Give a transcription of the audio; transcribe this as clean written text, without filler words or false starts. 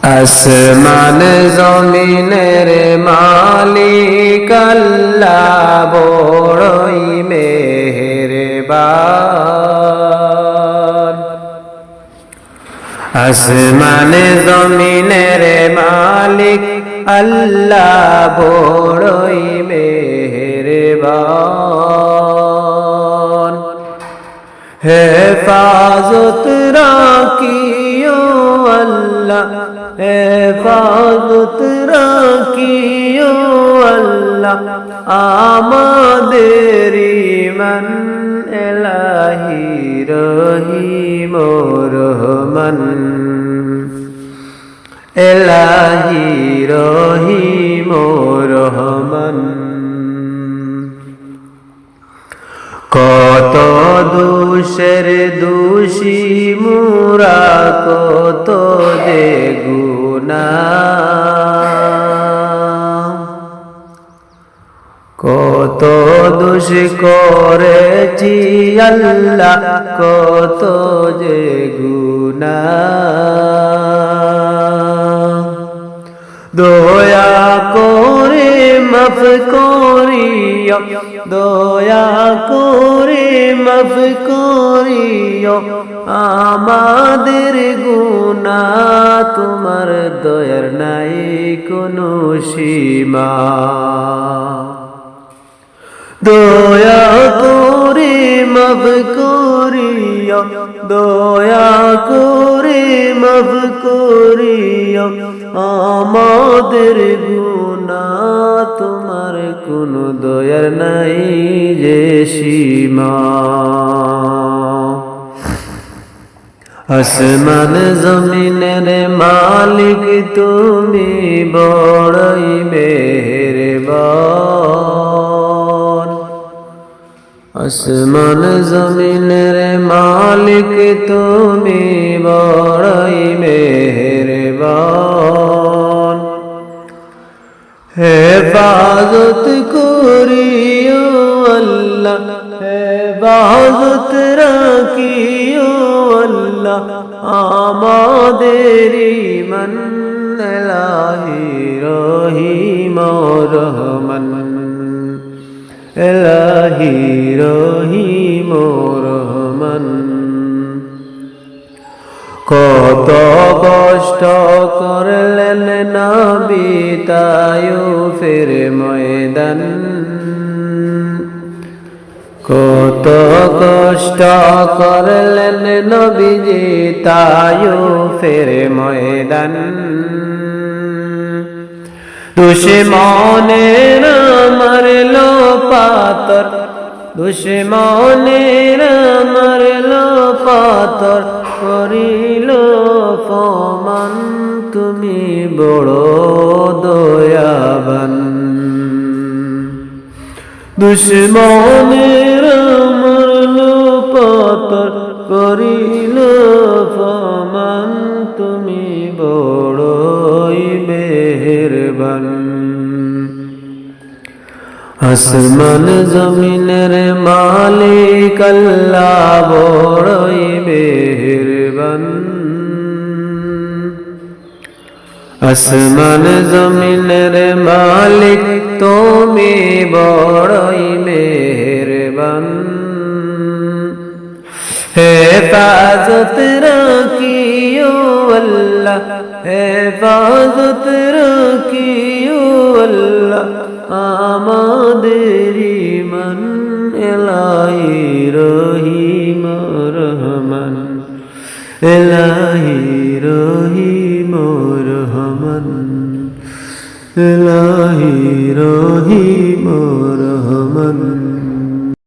আসমান জমিনের মালিক আল্লাহ বড়ই মেহেরবান। আসমান জমিনের মালিক আল্লাহ বড়ই মেহেরবান। হেফাজত রাখিও আল্লাহ, হেফাজত রাখিও আল্লাহ আমাদের ঈমান। এলাহি রহিম রহমান, এলাহি রহিম রহমান। কত দোষের দোষী মুরা, কত যে গুনাহ, কত দোষ করেছি আল্লাহ, কত যে গুনাহ। দয়া করে মাফ করিও, দয়া করে মাফ করিও আমাদের গুনাহ। তোমার দয়ার নাই কোনো সীমা। দয়া করে মাফ করিও, দয়া করে মাফ করিও আমাদের গুনাহ। তোমার কোনো দয়ার নাই যে সীমা। আসমান জমিনের মালিক তুমি বড়ই মেহেরবান। আসমান জমিনের মালিক তুমি বড়ই মেহেরবান। হেফাজত করিও আল্লাহ, হেফাজত রাখিও আল্লাহ আমাদের ঈমান। এলাহি রহিম রহমান, এলাহি রহিম রহমান। কত কষ্ট করলেন নবী তায়েফের ময়দান, কত কষ্ট করলেন নবীজি তায়েফের ময়দান। দুশমনেরা মারলো পাথর, দুশমনেরা মারলো পাথর, করিল ফমান। তুমি বড় দয়াবান। দুশমনেরা মারলো পাথর, করিল ফমান। তুমি বড়ই মেহেরবান। আসমান জমিনের মালিক আল্লাহ বড়ই মেহেরবান। আসমান জমিনের মালিক তুমি বড়ই মেহেরবান। হেফাজত রাখিও আল্লাহ, হেফাজত রাখিও আল্লাহ আমাদের ঈমান। এলাহি রহিম রহমান, এলাহি রহিম রহমান, এলাহি রহিম রহমান।